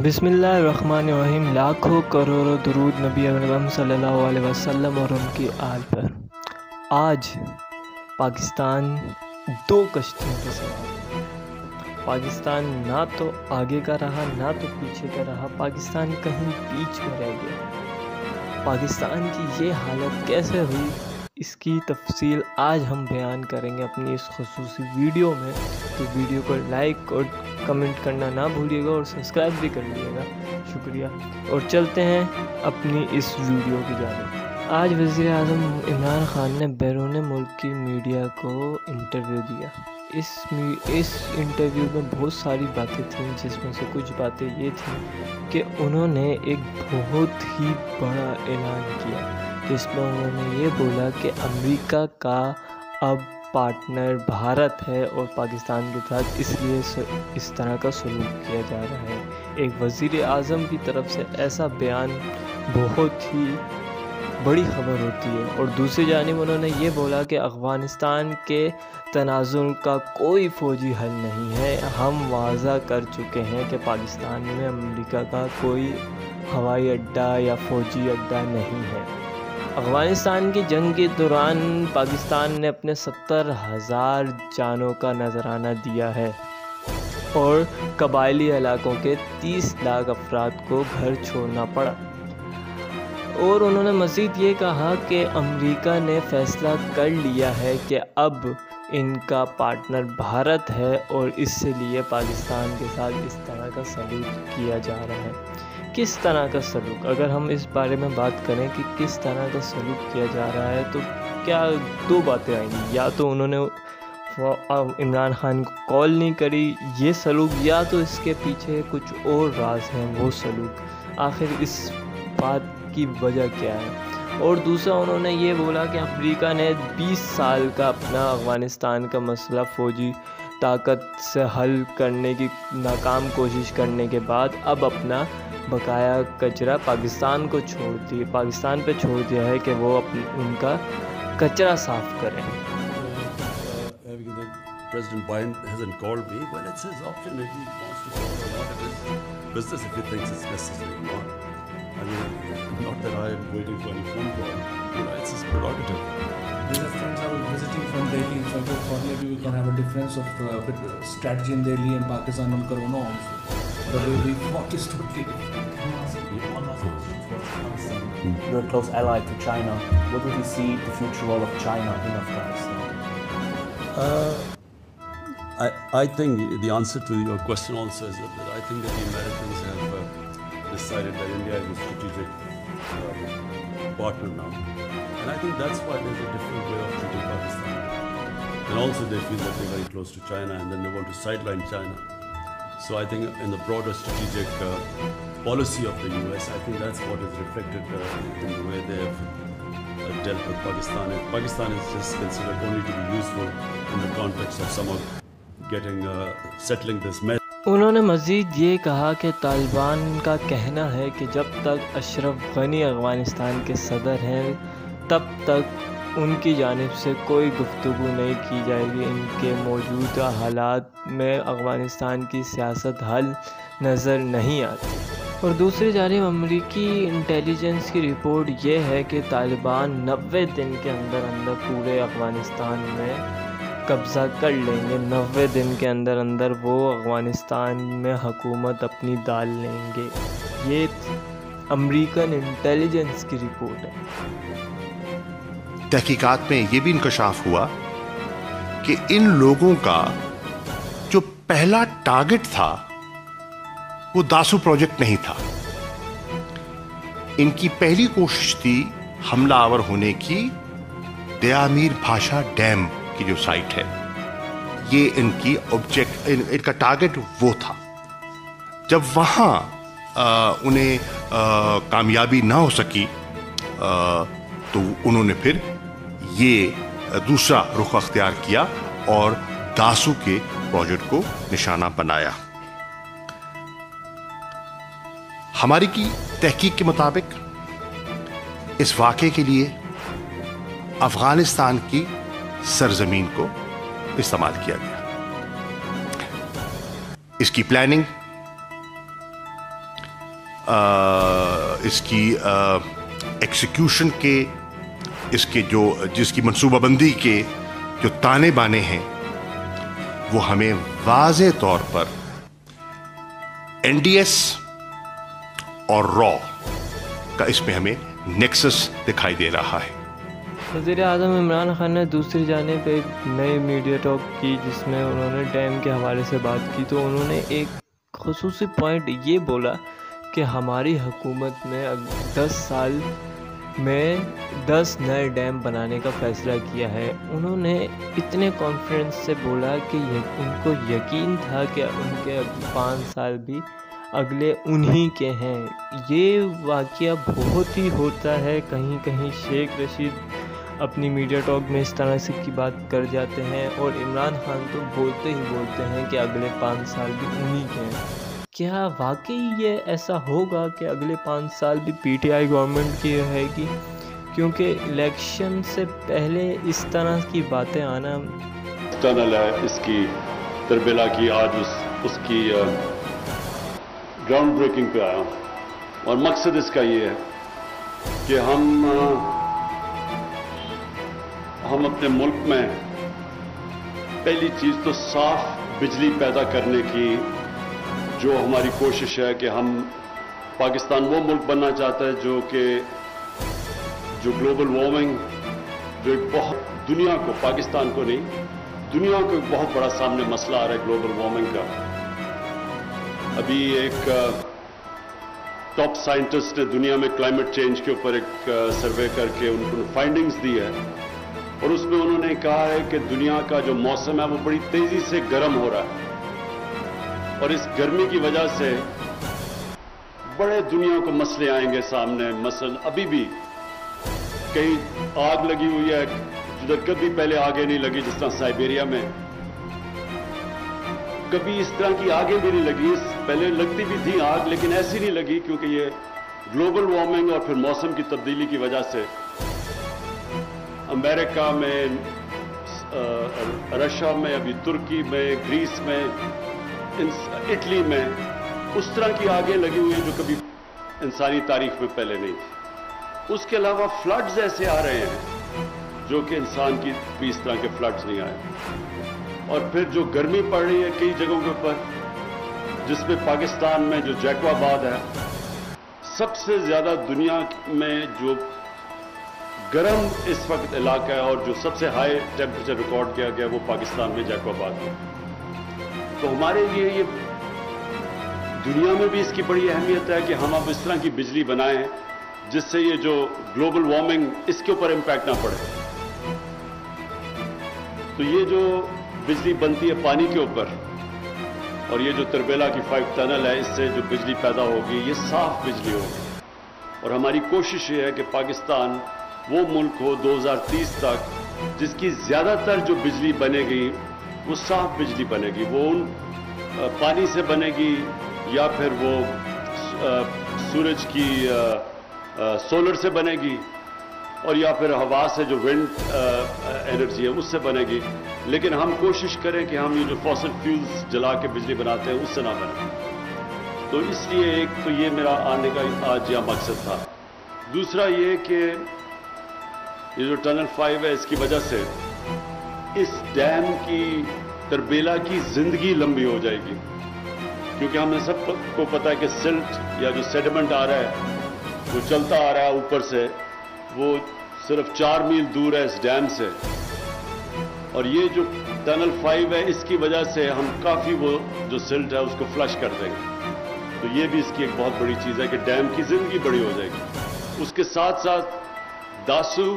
بسم اللہ الرحمن الرحیم۔ لاکھوں کروڑوں درود نبی اکرم صلی اللہ علیہ وسلم اور ان کی آل پر۔ آج پاکستان دو کشتیوں کے سوار۔ پاکستان نہ تو آگے کا رہا نہ تو پیچھے کا رہا، پاکستان کہیں بیچ میں رہ گیا۔ پاکستان کی یہ حالت کیسے ہوئی، اس کی تفصیل آج ہم بیان کریں گے اپنی اس خصوصی ویڈیو میں۔ تو ویڈیو کو لائک اور کمنٹ کرنا نہ بھولیے گا اور سبسکرائب بھی کر لیے گا، شکریہ۔ اور چلتے ہیں اپنی اس ویڈیو کی جانب۔ آج وزیر اعظم عمران خان نے بیرون ملک کی میڈیا کو انٹرویو دیا۔ اس انٹرویو میں بہت ساری باتیں تھیں، جس میں سے کچھ باتیں یہ تھیں کہ انہوں نے ایک بہت ہی بڑا اعلان کیا، جس میں انہوں نے یہ بولا کہ امریکہ کا اب پارٹنر بھارت ہے اور پاکستان کے ساتھ اس لیے اس طرح کا سلوک کیا جا رہا ہے۔ ایک وزیر اعظم کی طرف سے ایسا بیان بہت ہی بڑی خبر ہوتی ہے۔ اور دوسری جانب انہوں نے یہ بولا کہ افغانستان کے تنازع کا کوئی فوجی حل نہیں ہے، ہم واضح کر چکے ہیں کہ پاکستان میں امریکہ کا کوئی ہوائی اڈہ یا فوجی اڈہ نہیں ہے۔ افغانستان کی جنگ کے دوران پاکستان نے اپنے 70,000 جانوں کا نذرانہ دیا ہے اور قبائلی علاقوں کے 30 لاکھ افراد کو گھر چھوڑنا پڑا۔ اور انہوں نے مزید یہ کہا کہ امریکہ نے فیصلہ کر لیا ہے کہ اب ان کا پارٹنر بھارت ہے اور اس لیے پاکستان کے ساتھ اس طرح کا سلوک کیا جا رہا ہے۔ کس طرح کا سلوک؟ اگر ہم اس بارے میں بات کریں کہ کس طرح کا سلوک کیا جا رہا ہے تو کیا دو باتیں آئیں گی، یا تو انہوں نے عمران خان کو کال نہیں کری یہ سلوک، یا تو اس کے پیچھے کچھ اور راز ہیں وہ سلوک۔ آخر اس بات کی وجہ کیا ہے؟ اور دوسرا انہوں نے یہ بولا کہ امریکہ نے 20 سال کا اپنا افغانستان کا مسئلہ فوجی طاقت سے حل کرنے کی ناکام کوشش کرنے کے بعد اب اپنا بقایا کچرا پاکستان پہ چھوڑ دیا ہے کہ وہ ان کا کچرا صاف کریں۔ President Biden hasn't called me. Well, it's his option if he wants to call or not. It is business if he thinks it's necessary or not. I mean, not that I am waiting for any phone call. You know, it's his prerogative. These are friends I was visiting from Delhi, so I thought maybe we can have a difference of strategy in Delhi and Pakistan on Corona also. The way we fought is totally different. You're a close ally to China. What would you see the future role of China in Afghanistan? I think the answer to your question also is that I think that the Americans have decided that India is a strategic partner now. And I think that's why there's a different way of treating Pakistan. And also they feel that they're very close to China and then they want to sideline China. So I think in the broader strategic policy of the US, I think that's what is reflected in the way they have dealt with Pakistan. And Pakistan is just considered only to be useful in the context of someone settling this mess. انہوں نے مزید یہ کہا کہ طالبان کا کہنا ہے کہ جب تک اشرف غنی افغانستان کے صدر ہیں تب تک ان کی جانب سے کوئی گفتگو نہیں کی جائے گی۔ ان کے موجودہ حالات میں افغانستان کی سیاست حل نظر نہیں آتی۔ اور دوسری جانب امریکی انٹیلیجنس کی رپورٹ یہ ہے کہ طالبان 90 دن کے اندر پورے افغانستان میں قبضہ کر لیں گے۔ 90 دن کے اندر وہ افغانستان میں حکومت اپنی ڈال لیں گے۔ یہ امریکن انٹیلیجنس کی رپورٹ ہے۔ تحقیقات میں یہ بھی انکشاف ہوا کہ ان لوگوں کا جو پہلا ٹارگٹ تھا وہ داسو پروجیکٹ نہیں تھا۔ ان کی پہلی کوشش تھی حملہ آور ہونے کی دیامیر بھاشا ڈیم کی جو سائٹ ہے، یہ ان کی ان کا ٹارگٹ وہ تھا۔ جب وہاں انہیں کامیابی نہ ہو سکی تو انہوں نے پھر یہ دوسرا رخ اختیار کیا اور داسو کے پروجیکٹ کو نشانہ بنایا۔ ہماری کی تحقیق کے مطابق اس واقعے کے لیے افغانستان کی سرزمین کو استعمال کیا گیا۔ اس کی پلاننگ اس کی ایکسیکیوشن کے اس کے جس کی منصوبہ بندی کے جو تانے بانے ہیں وہ ہمیں واضح طور پر NDS اور را کا اس میں ہمیں نیکسس دکھائی دے رہا ہے. وزیر اعظم عمران خان نے دوسری جانب ایک نئی میڈیا ٹاک کی جس میں انہوں نے ڈیم کے حوالے سے بات کی. تو انہوں نے ایک خصوصی پوائنٹ یہ بولا کہ ہماری حکومت نے 10 سال میں 10 نئے ڈیم بنانے کا فیصلہ کیا ہے. انہوں نے اتنے کانفیڈنس سے بولا کہ ان کو یقین تھا کہ ان کے 5 سال بھی اگلے انہی کے ہیں. یہ واقعہ بہت ہی ہوتا ہے, کہیں کہیں شیخ رشید اپنی میڈیا ٹاک میں اس طرح سے کی بات کر جاتے ہیں اور عمران خان تو بولتے ہی بولتے ہیں کہ اگلے 5 سال بھی انہی کے ہیں. کیا واقعی یہ ایسا ہوگا کہ اگلے 5 سال بھی PTI گورنمنٹ کی رہے گی؟ کیونکہ الیکشن سے پہلے اس طرح کی باتیں آنا. ٹنل ہے اس کی تربیلا کی, آج اس کی گراؤنڈ بریکنگ پہ آیا ہوں, اور مقصد اس کا یہ ہے کہ ہم اپنے ملک میں پہلی چیز تو صاف بجلی پیدا کرنے کی جو ہماری کوشش ہے کہ پاکستان وہ ملک بننا چاہتا ہے جو گلوبل وارمنگ جو ایک بہت دنیا کو, پاکستان کو نہیں دنیا کو ایک بہت بڑا سامنے مسئلہ آ رہا ہے گلوبل وارمنگ کا. ابھی ایک ٹاپ سائنٹسٹ نے دنیا میں کلائمیٹ چینج کے اوپر ایک سروے کر کے ان کو فائنڈنگز دی ہے, اور اس میں انہوں نے کہا ہے کہ دنیا کا جو موسم ہے وہ بڑی تیزی سے گرم ہو رہا ہے, اور اس گرمی کی وجہ سے بڑے دنیا کو مسئلے آئیں گے سامنے. مثلا ابھی بھی کئی آگ لگی ہوئی ہے جدھر کبھی پہلے آگے نہیں لگی, جس طرح سائبیریا میں کبھی اس طرح کی آگیں بھی نہیں لگی. پہلے لگتی بھی تھی آگ لیکن ایسی نہیں لگی, کیونکہ یہ گلوبل وارمنگ اور پھر موسم کی تبدیلی کی وجہ سے امریکہ میں, رشیا میں, ابھی ترکی میں, گریس میں, اٹلی میں اس طرح کی آگیں لگی ہوئی ہیں جو کبھی انسانی تاریخ میں پہلے نہیں تھی. اس کے علاوہ فلڈز ایسے آ رہے ہیں جو کہ انسان کی بھی اس طرح کے فلڈز نہیں آئے. اور پھر جو گرمی پڑ رہی ہے کئی جگہوں کے اوپر, جس میں پاکستان میں جو جیکو آباد ہے سب سے زیادہ دنیا میں جو گرم اس وقت علاقہ ہے, اور جو سب سے ہائی ٹیمپریچر ریکارڈ کیا گیا وہ پاکستان میں جیکو آباد ہے. تو ہمارے لیے یہ دنیا میں بھی اس کی بڑی اہمیت ہے کہ ہم اب اس طرح کی بجلی بنائیں جس سے یہ جو گلوبل وارمنگ اس کے اوپر امپیکٹ نہ پڑے. تو یہ جو بجلی بنتی ہے پانی کے اوپر, اور یہ جو تربیلا کی 5 ٹنل ہے, اس سے جو بجلی پیدا ہوگی یہ صاف بجلی ہوگی. اور ہماری کوشش یہ ہے کہ پاکستان وہ ملک ہو 2030 تک جس کی زیادہ تر جو بجلی بنے گی وہ صاف بجلی بنے گی. وہ پانی سے بنے گی یا پھر وہ سورج کی سولر سے بنے گی, اور یا پھر ہوا سے جو ونڈ انرجی ہے اس سے بنے گی. لیکن ہم کوشش کریں کہ ہم یہ جو فاسل فیولز جلا کے بجلی بناتے ہیں اس سے نہ بنے. تو اس لیے ایک تو یہ میرا آنے کا آج یہاں مقصد تھا. دوسرا یہ کہ یہ جو ٹنل 5 ہے اس کی وجہ سے اس ڈیم کی تربیلا کی زندگی لمبی ہو جائے گی, کیونکہ ہمیں سب کو پتا ہے کہ سلٹ یا جو سیڈیمنٹ آ رہا ہے وہ چلتا آ رہا ہے اوپر سے, وہ صرف 4 میل دور ہے اس ڈیم سے. اور یہ جو ٹنل 5 ہے اس کی وجہ سے ہم کافی وہ جو سلٹ ہے اس کو فلش کر دیں گے. تو یہ بھی اس کی ایک بہت بڑی چیز ہے کہ ڈیم کی زندگی بڑی ہو جائے گی. اس کے ساتھ ساتھ داسو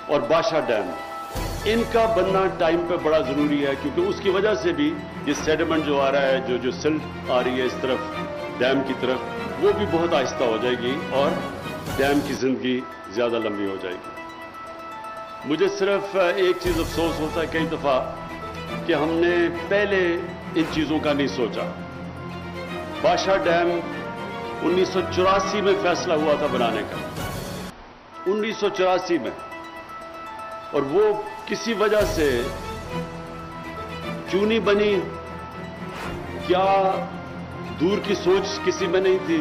اور باشا ڈیم, ان کا بننا ٹائم پہ بڑا ضروری ہے, کیونکہ اس کی وجہ سے بھی یہ سیڈیمنٹ جو آ رہا ہے, جو سلٹ آ رہی ہے اس طرف ڈیم کی طرف, وہ بھی بہت آہستہ ہو جائے گی اور ڈیم کی زندگی زیادہ لمبی ہو جائے گی. مجھے صرف ایک چیز افسوس ہوتا ہے کئی دفعہ کہ ہم نے پہلے ان چیزوں کا نہیں سوچا. باشا ڈیم 1984 میں فیصلہ ہوا تھا بنانے کا, 1984 میں, اور وہ کسی وجہ سے کیوں نہیں بنی, کیا دور کی سوچ کسی میں نہیں تھی,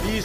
20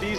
30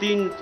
3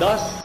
10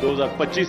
2025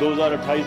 2028